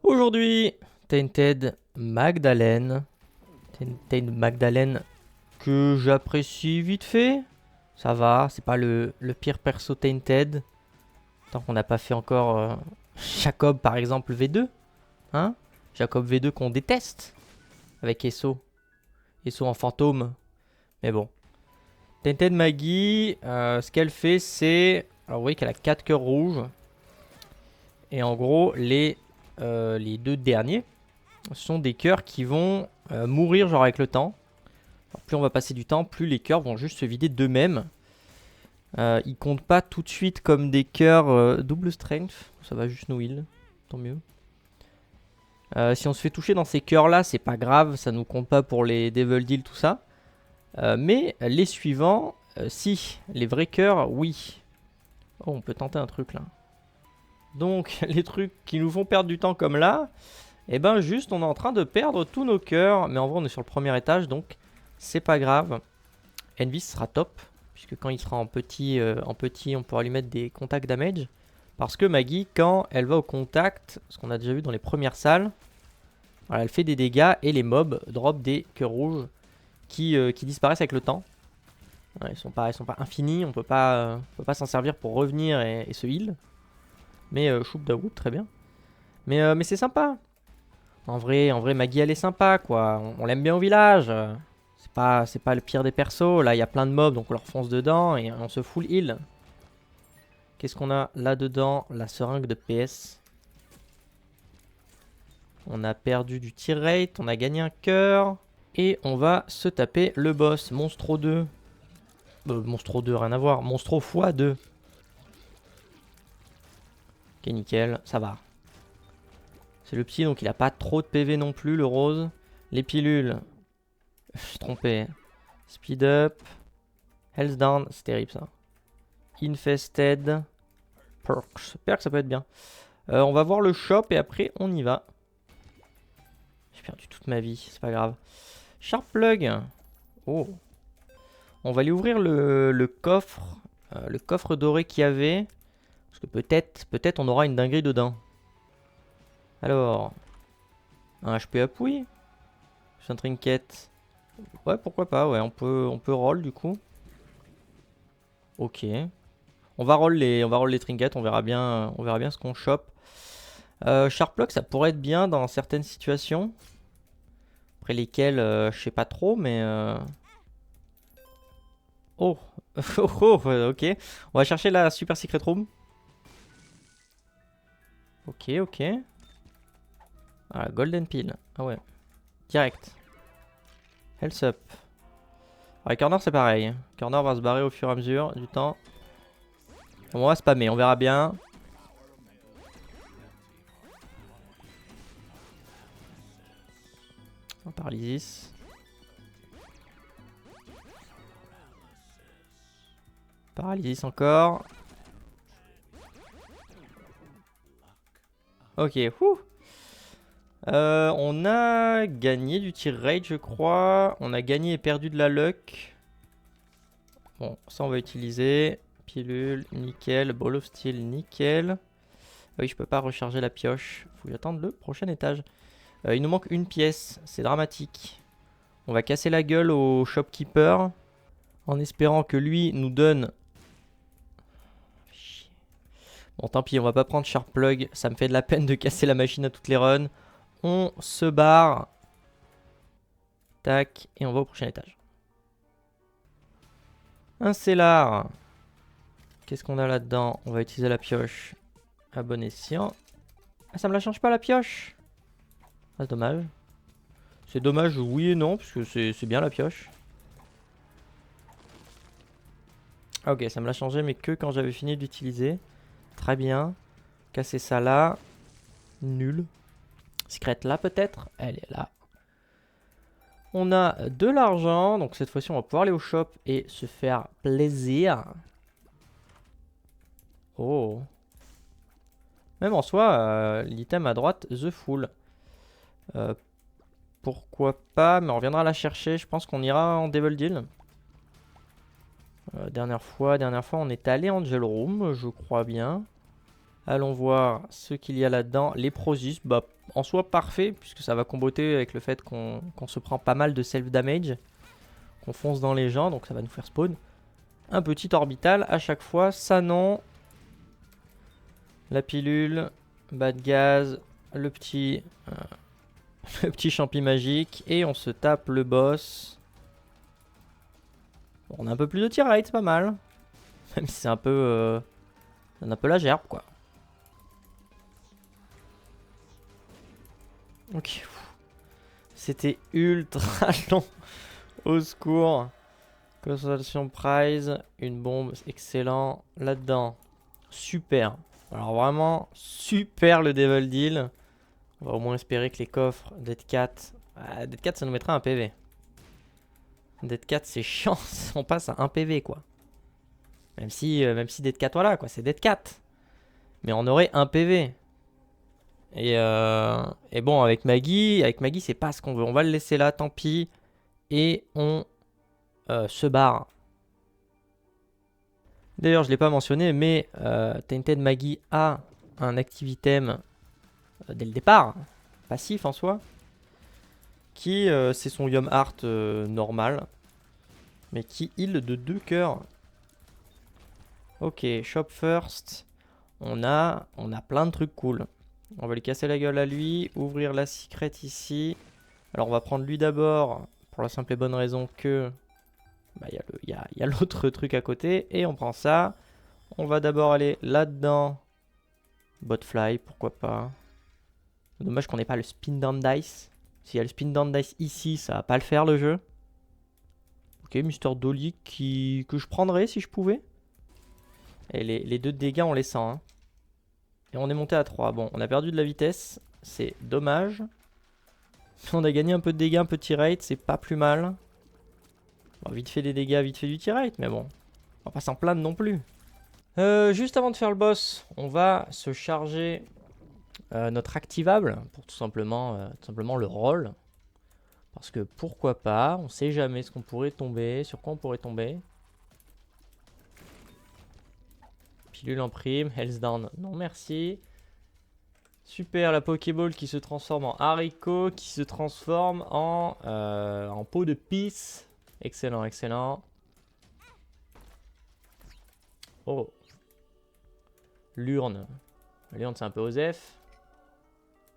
Aujourd'hui, Tainted Magdalene. Tainted Magdalene que j'apprécie vite fait. Ça va, c'est pas le pire perso Tainted. Tant qu'on n'a pas fait encore Jacob par exemple V2. Hein, Jacob V2 qu'on déteste. Avec Esso. Esso en fantôme. Mais bon. Tainted Maggie, ce qu'elle fait c'est... Alors vous voyez qu'elle a 4 cœurs rouges. Et en gros, les deux derniers sont des cœurs qui vont mourir genre avec le temps. Alors, plus on va passer du temps, plus les cœurs vont juste se vider d'eux-mêmes. Ils comptent pas tout de suite comme des cœurs double strength. Ça va juste nous heal, tant mieux. Si on se fait toucher dans ces cœurs là, c'est pas grave, ça nous compte pas pour les Devil Deal, tout ça. Mais les suivants, si, les vrais cœurs, oui. Oh, on peut tenter un truc là. Donc, les trucs qui nous font perdre du temps comme là, et ben juste on est en train de perdre tous nos cœurs. Mais en vrai on est sur le premier étage, donc c'est pas grave. Envy sera top, puisque quand il sera en petit, on pourra lui mettre des contact damage. Parce que Maggie, quand elle va au contact, ce qu'on a déjà vu dans les premières salles, voilà, elle fait des dégâts et les mobs drop des cœurs rouges qui disparaissent avec le temps. Ouais, ils sont pas infinis, on peut pas s'en servir pour revenir et se heal. Mais Choup Dawood, très bien. Mais c'est sympa. En vrai, Maggie, elle est sympa, quoi. On l'aime bien au village. C'est pas le pire des persos. Là, il y a plein de mobs, donc on leur fonce dedans et on se full heal. Qu'est-ce qu'on a là-dedans? La seringue de PS. On a perdu du tir rate, on a gagné un cœur. Et on va se taper le boss. Monstro 2. Monstro 2, rien à voir. Monstro x2. Ok, nickel, ça va. C'est le petit, donc il a pas trop de PV non plus, le rose. Les pilules. Je suis trompé. Speed up. Health down, c'est terrible ça. Infested. Perks. Perks, ça peut être bien. On va voir le shop et après on y va. J'ai perdu toute ma vie, c'est pas grave. Sharp plug. Oh. On va aller ouvrir le coffre. Le coffre doré qu'il y avait. Parce que peut-être on aura une dinguerie dedans. Alors. Un HP up, oui. C'est un trinket. Ouais, pourquoi pas, ouais, on peut roll du coup. Ok. On va roll les trinkets, on verra bien ce qu'on chope. Sharp plug, ça pourrait être bien dans certaines situations. Après lesquelles, je sais pas trop, mais... Oh. Oh, ok. On va chercher la super secret room. Ok, ok. Ah, golden pill. Ah ouais. Direct. Health up. Ouais, corner c'est pareil. Corner va se barrer au fur et à mesure du temps. On va spammer, on verra bien. Paralysis. Paralysis encore. Ok, wouh. On a gagné du tir rate, je crois. On a gagné et perdu de la luck. Bon, ça on va utiliser. Pilule, nickel. Ball of steel, nickel. Oui, je peux pas recharger la pioche. Faut que j'attende le prochain étage. Il nous manque une pièce. C'est dramatique. On va casser la gueule au shopkeeper. En espérant que lui nous donne... Bon, tant pis, on va pas prendre Sharp Plug. Ça me fait de la peine de casser la machine à toutes les runs. On se barre. Tac. Et on va au prochain étage. Un cellar. Qu'est-ce qu'on a là-dedans? On va utiliser la pioche. À bon escient. Ah, ça me la change pas la pioche. Ah, c'est dommage. C'est dommage, oui et non, parce que c'est bien la pioche. Ah, ok, ça me l'a changé, mais que quand j'avais fini d'utiliser. Très bien. Casser ça là. Nul. Secret là peut-être. Elle est là. On a de l'argent. Donc cette fois-ci on va pouvoir aller au shop et se faire plaisir. Oh. Même en soi, l'item à droite, the full. Pourquoi pas, mais on reviendra la chercher. Je pense qu'on ira en Devil Deal. Dernière fois on est allé en Angel Room, je crois bien. Allons voir ce qu'il y a là-dedans. Les Prozis, bah, en soi parfait, puisque ça va comboter avec le fait qu'on se prend pas mal de self-damage. Qu'on fonce dans les gens, donc ça va nous faire spawn. Un petit orbital à chaque fois, ça non. La pilule, bas de gaz, le petit champi magique. Et on se tape le boss. Bon, on a un peu plus de tir rate, c'est pas mal. Même si c'est un peu la gerbe, quoi. Ok. C'était ultra long. Au secours. Consolation prize. Une bombe. Excellent. Là-dedans. Super. Alors vraiment, super le Devil Deal. On va au moins espérer que les coffres Dead 4... Dead 4, ça nous mettra un PV. Dead 4, c'est chiant. On passe à 1 PV, quoi. Même si Dead 4, voilà, quoi. C'est Dead 4. Mais on aurait 1 PV. Et bon, avec Maggie, c'est pas ce qu'on veut. On va le laisser là, tant pis. Et on se barre. D'ailleurs, je ne l'ai pas mentionné, mais Tainted Maggie a un active item dès le départ, passif en soi, qui c'est son Yum Heart normal, mais qui heal de 2 cœurs. Ok, shop first. On a plein de trucs cool. On va lui casser la gueule à lui, ouvrir la secret ici. Alors on va prendre lui d'abord, pour la simple et bonne raison que y a l'autre truc à côté. Et on prend ça. On va d'abord aller là-dedans. Botfly, pourquoi pas. Dommage qu'on n'ait pas le spin down dice. S'il y a le spin down dice ici, ça va pas le faire le jeu. Ok, Mister Dolly que je prendrais si je pouvais. Et les 2 dégâts, on les sent. Hein. Et on est monté à 3. Bon, on a perdu de la vitesse. C'est dommage. On a gagné un peu de dégâts, un peu de tir rate. C'est pas plus mal. Bon, vite fait des dégâts, vite fait du tir rate. Mais bon, on va pas s'en plaindre non plus. Juste avant de faire le boss, on va se charger notre activable. Pour tout simplement le roll. Parce que pourquoi pas. On sait jamais ce qu'on pourrait tomber. Sur quoi on pourrait tomber. Pilule en prime, Health Down, non merci. Super, la Pokéball qui se transforme en haricot, qui se transforme en pot de pisse. Excellent, excellent. Oh. L'urne. L'urne, c'est un peu osef.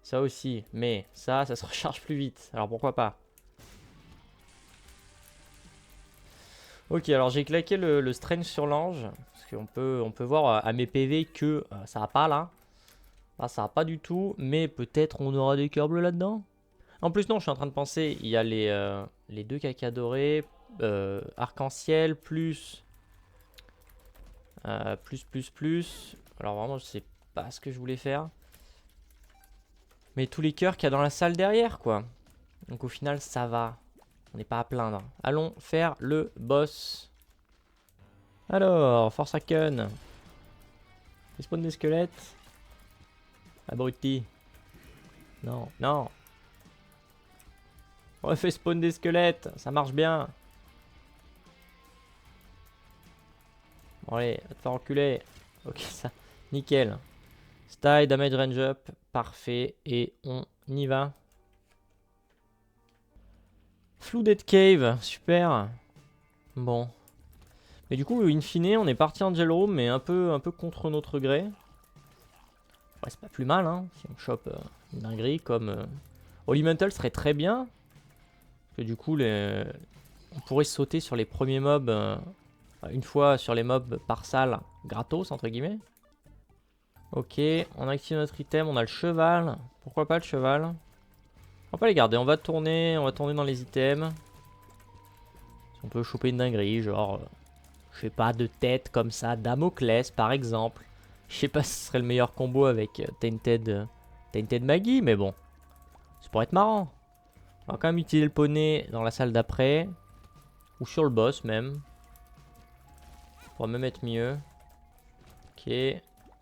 Ça aussi, mais ça se recharge plus vite. Alors pourquoi pas. Ok, alors j'ai claqué le Strange sur l'ange. Parce qu'on peut voir à mes PV que ça va pas là. Là, ça va pas du tout. Mais peut-être on aura des cœurs bleus là-dedans. En plus, non, je suis en train de penser. Il y a les 2 caca dorés. Arc-en-ciel plus. Plus. Alors vraiment, je sais pas ce que je voulais faire. Mais tous les cœurs qu'il y a dans la salle derrière, quoi. Donc au final, ça va. On n'est pas à plaindre. Allons faire le boss. Alors, Force Raken. Respawn des squelettes. Abruti. Non, non. On refait spawn des squelettes. Ça marche bien. Bon, allez, va te faire enculer. Ok, ça. Nickel. Style, damage range up. Parfait. Et on y va. Flooded Cave, super. Bon. Mais du coup, in fine, on est parti en Gel Room, mais un peu contre notre gré. Ouais, c'est pas plus mal, hein. Si on chope une dinguerie comme... Holy Mantle serait très bien. Parce que du coup, on pourrait sauter sur les premiers mobs. Une fois sur les mobs par salle, gratos, entre guillemets. Ok, on active notre item, on a le cheval. Pourquoi pas le cheval? On va pas les garder, on va tourner dans les items. Si on peut choper une dinguerie, genre, je sais pas, de tête comme ça, Damoclès par exemple. Je sais pas si ce serait le meilleur combo avec Tainted Maggie, mais bon, ça pourrait être marrant. On va quand même utiliser le poney dans la salle d'après, ou sur le boss même. Ça pourrait même être mieux. Ok,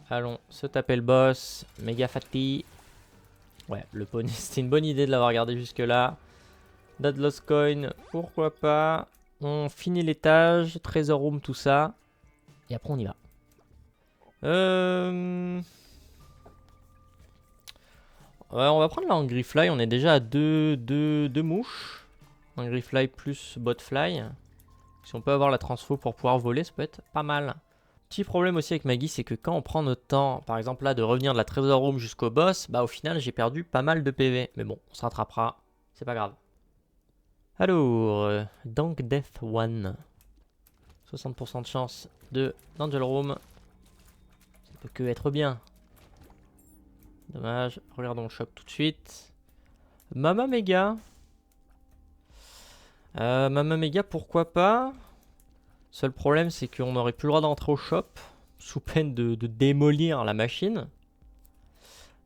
allons se taper le boss, méga fatty. Ouais, le poney, c'était une bonne idée de l'avoir gardé jusque là. Dead Lost Coin, pourquoi pas. On finit l'étage, Treasure Room, tout ça. Et après on y va. On va prendre là en Griffly. On est déjà à deux mouches. Un Griffly plus Botfly. Si on peut avoir la transfo pour pouvoir voler, ça peut être pas mal. Petit problème aussi avec Maggie, c'est que quand on prend notre temps, par exemple là, de revenir de la Treasure Room jusqu'au boss, bah au final, j'ai perdu pas mal de PV. Mais bon, on se rattrapera. C'est pas grave. Alors, Dank Death 1. 60% de chance de d'Angel Room. Ça peut que être bien. Dommage. Regardons le shop tout de suite. Mama Mega. Mama Mega, pourquoi pas. Seul problème, c'est qu'on n'aurait plus le droit d'entrer au shop. Sous peine de démolir la machine.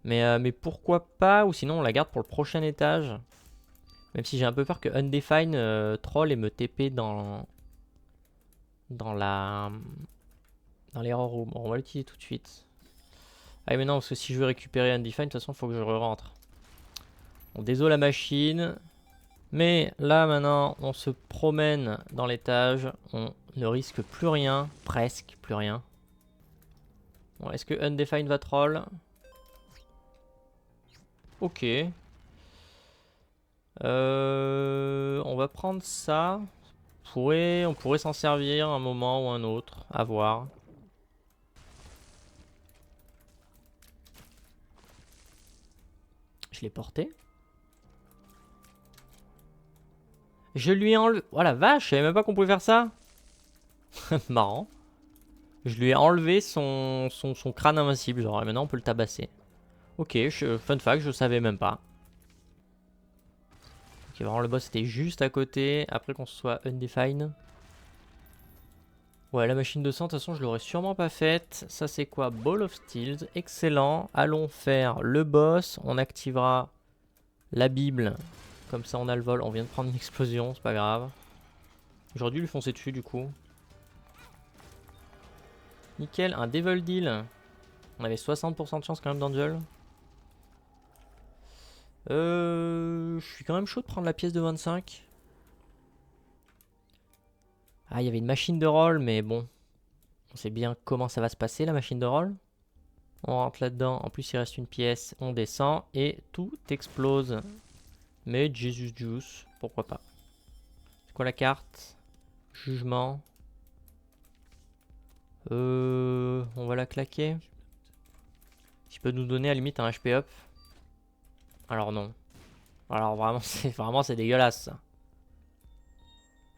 Mais pourquoi pas. Ou sinon, on la garde pour le prochain étage. Même si j'ai un peu peur que Undefined troll et me TP dans l'error room. Bon, on va l'utiliser tout de suite. Ah mais non, parce que si je veux récupérer Undefined, de toute façon, il faut que je rentre. Bon, désolé la machine. Mais là, maintenant, on se promène dans l'étage. On ne risque plus rien. Presque plus rien. Bon, est-ce que Undefined va troll? Ok. On va prendre ça. On pourrait s'en servir un moment ou un autre. À voir. Je l'ai porté. Je lui ai enlevé... Oh la vache, je savais même pas qu'on pouvait faire ça. Marrant. Je lui ai enlevé son crâne invincible, genre, et maintenant on peut le tabasser. Ok, fun fact, je savais même pas. Ok, vraiment le boss était juste à côté, après qu'on se soit undefined. Ouais, la machine de sang, de toute façon, je l'aurais sûrement pas faite. Ça, c'est quoi? Ball of Steels, excellent. Allons faire le boss, on activera la Bible. Comme ça, on a le vol, on vient de prendre une explosion, c'est pas grave. J'aurais dû lui foncer dessus, du coup. Nickel, un Devil Deal. On avait 60% de chance quand même d'Angel. Je suis quand même chaud de prendre la pièce de 25. Ah, il y avait une machine de roll, mais bon. On sait bien comment ça va se passer, la machine de roll. On rentre là-dedans. En plus, il reste une pièce. On descend et tout explose. Mais Jesus Juice, pourquoi pas. C'est quoi la carte? Jugement. On va la claquer. Qui peut nous donner à la limite un HP up. Alors non. Alors vraiment c'est dégueulasse ça.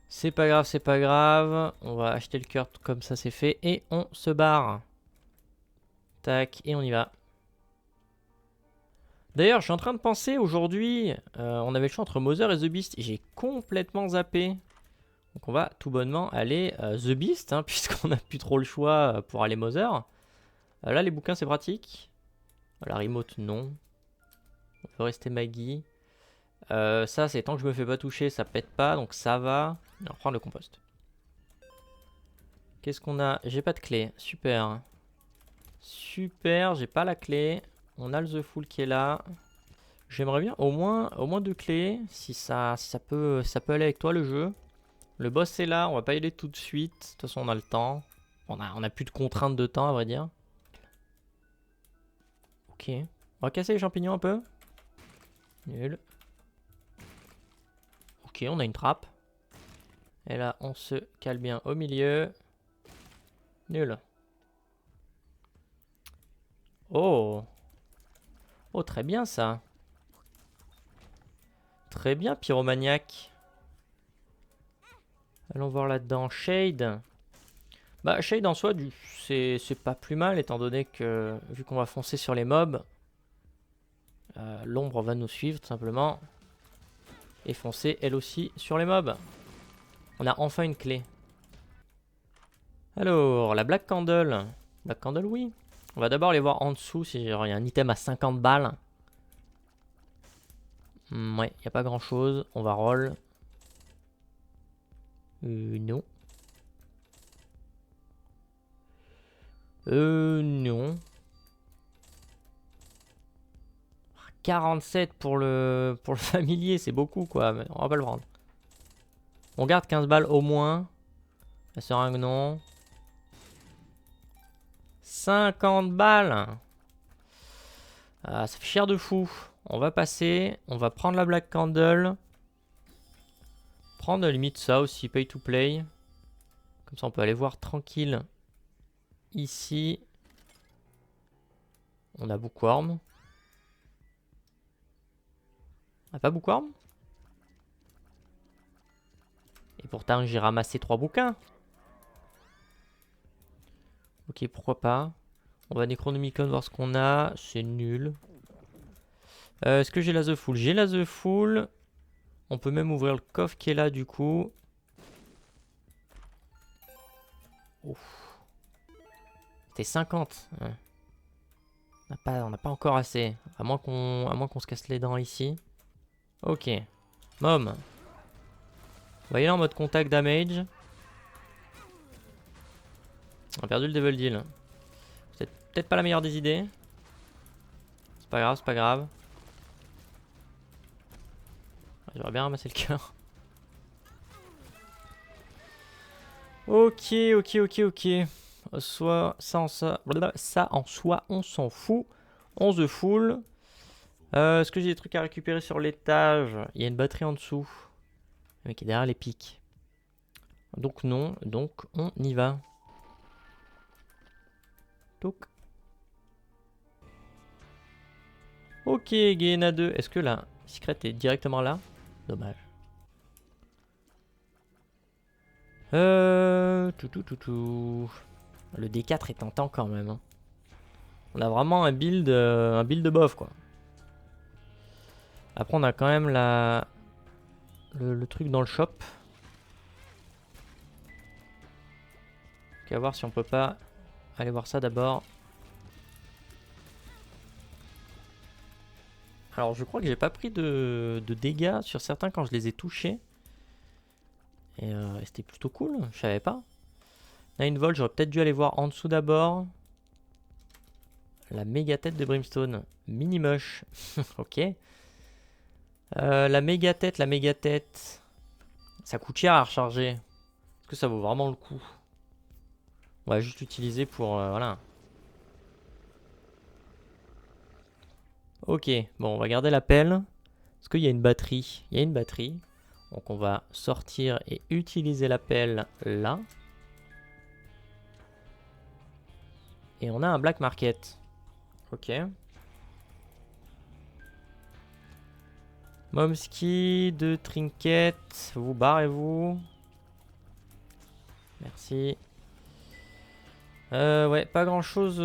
C'est pas grave, c'est pas grave. On va acheter le cœur comme ça c'est fait. Et on se barre. Tac, et on y va. D'ailleurs, je suis en train de penser aujourd'hui, on avait le choix entre Mother et The Beast. J'ai complètement zappé. Donc on va tout bonnement aller The Beast, hein, puisqu'on n'a plus trop le choix pour aller Mother. Là, les bouquins, c'est pratique. La remote, non. On peut rester Maggie. Ça, c'est tant que je me fais pas toucher, ça pète pas, donc ça va. On va reprendre le compost. Qu'est-ce qu'on a? J'ai pas de clé, super. Super, j'ai pas la clé. On a le The Fool qui est là. J'aimerais bien au moins 2 clés, si ça peut aller avec toi le jeu. Le boss est là, on va pas y aller tout de suite. De toute façon, on a le temps. On a plus de contraintes de temps, à vrai dire. Ok. On va casser les champignons un peu. Nul. Ok, on a une trappe. Et là, on se cale bien au milieu. Nul. Oh. Oh, très bien ça. Très bien, pyromaniaque. Allons voir là-dedans. Shade. Bah, Shade en soi, c'est pas plus mal, étant donné que, vu qu'on va foncer sur les mobs, l'ombre va nous suivre, tout simplement. Et foncer, elle aussi, sur les mobs. On a enfin une clé. Alors, la Black Candle. Black Candle, oui. On va d'abord aller voir en dessous si il y a un item à 50 balles. Ouais, il n'y a pas grand chose. On va roll. Non. Non. 47 pour le familier, c'est beaucoup quoi. Mais on va pas le prendre. On garde 15 balles au moins. La seringue, non. 50 balles. Ah, ça fait cher de fou. On va passer. On va prendre la Black Candle. Prendre limite ça aussi, pay to play. Comme ça on peut aller voir tranquille. Ici. On a Bookworm. On a pas Bookworm? Et pourtant j'ai ramassé 3 bouquins. Ok, pourquoi pas. On va Necronomicon voir ce qu'on a. C'est nul. Est-ce que j'ai la The Full? J'ai la The Full. On peut même ouvrir le coffre qui est là du coup. Ouf. C'était 50. Ouais. On n'a pas encore assez. À moins qu'on se casse les dents ici. Ok. Mom. On va y aller en mode contact damage. On a perdu le Devil Deal. C'est peut-être pas la meilleure des idées. C'est pas grave, c'est pas grave. J'aurais bien ramassé le cœur. Ok, ok, ok, ok. Soit ça en soi, on s'en fout. On the full. Est-ce que j'ai des trucs à récupérer sur l'étage? Il y a une batterie en dessous. Le mec est derrière les pics. Donc non, donc on y va. Donc. Ok, Guéna 2. Est-ce que la secret est directement là? Dommage. Tout. Le D4 est tentant quand même. Hein. On a vraiment un build de bof quoi. Après on a quand même le truc dans le shop. On va voir si on peut pas aller voir ça d'abord. Alors je crois que j'ai pas pris de dégâts sur certains quand je les ai touchés. Et c'était plutôt cool, je savais pas. 9 volts, j'aurais peut-être dû aller voir en dessous d'abord. La méga tête de Brimstone. Mini mush. Ok. La méga tête. Ça coûte cher à recharger. Est-ce que ça vaut vraiment le coup? On va juste l'utiliser pour... voilà. Ok, bon, on va garder la pelle. Est-ce qu'il y a une batterie? Il y a une batterie. Donc on va sortir et utiliser la pelle là. Et on a un black market. Ok. Momski, 2 trinkets. Vous barrez-vous. Merci. Ouais, pas grand chose.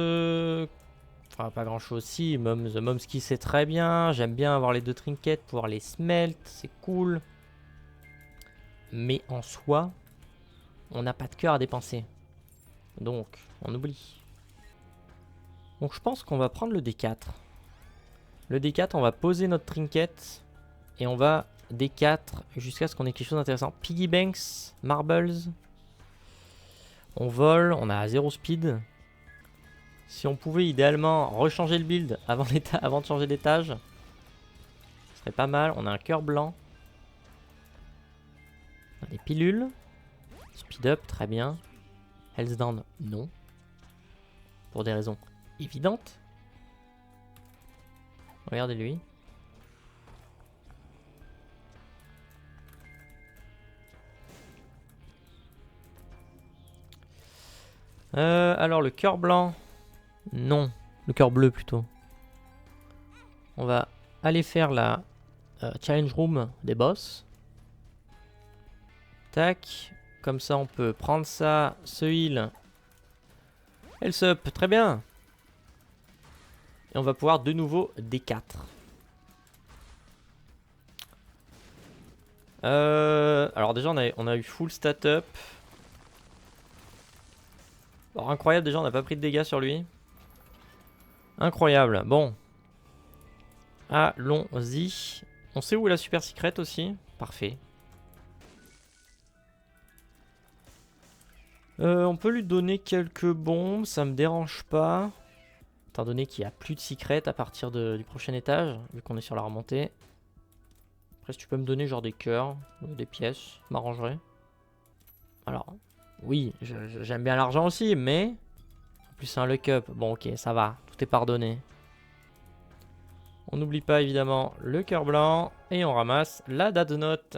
Enfin, pas grand chose. Si, The Momski c'est très bien. J'aime bien avoir les 2 trinkets, pouvoir les smelt. C'est cool. Mais en soi, on n'a pas de cœur à dépenser. Donc, on oublie. Donc, je pense qu'on va prendre le D4. Le D4, on va poser notre trinket. Et on va D4 jusqu'à ce qu'on ait quelque chose d'intéressant. Piggy Banks, Marbles. On vole, on a 0 speed. Si on pouvait idéalement rechanger le build avant de changer d'étage, ce serait pas mal. On a un cœur blanc. On a des pilules. Speed up, très bien. Health down, non. Pour des raisons évidentes. Regardez lui. Alors le cœur blanc. Non. Le cœur bleu plutôt. On va aller faire la challenge room des boss. Tac. Comme ça on peut prendre ça, ce heal. Health up, très bien. Et on va pouvoir de nouveau D4. Alors déjà on a eu full stat up. Alors incroyable, déjà on n'a pas pris de dégâts sur lui. Incroyable, bon. Allons-y. On sait où est la super secret aussi. Parfait. On peut lui donner quelques bombes, ça me dérange pas. Étant donné qu'il n'y a plus de secret à partir du prochain étage, vu qu'on est sur la remontée. Après, si tu peux me donner genre des cœurs, des pièces, m'arrangerait. Alors, oui, j'aime bien l'argent aussi, mais... En plus, c'est un luck up. Bon, ok, ça va, tout est pardonné. On n'oublie pas évidemment le cœur blanc et on ramasse la date note.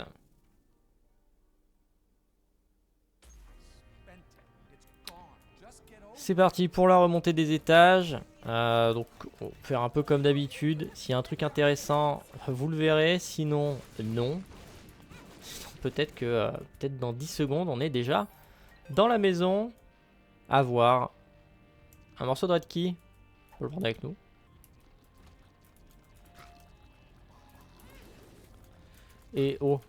C'est parti pour la remontée des étages. Donc on va faire un peu comme d'habitude. S'il y a un truc intéressant, vous le verrez. Sinon, non. Peut-être que peut-être dans 10 secondes, on est déjà dans la maison. À voir. Un morceau de red key. On peut le prendre avec nous. Et oh.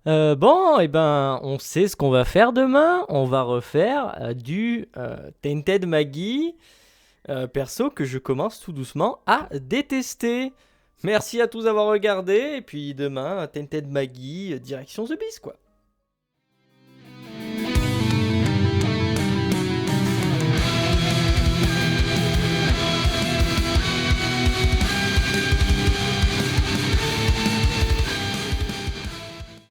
Bon, et ben, on sait ce qu'on va faire demain. On va refaire du Tainted Maggie. Perso que je commence tout doucement à détester. Merci à tous d'avoir regardé. Et puis demain, Tainted Maggie, direction The Beast, quoi.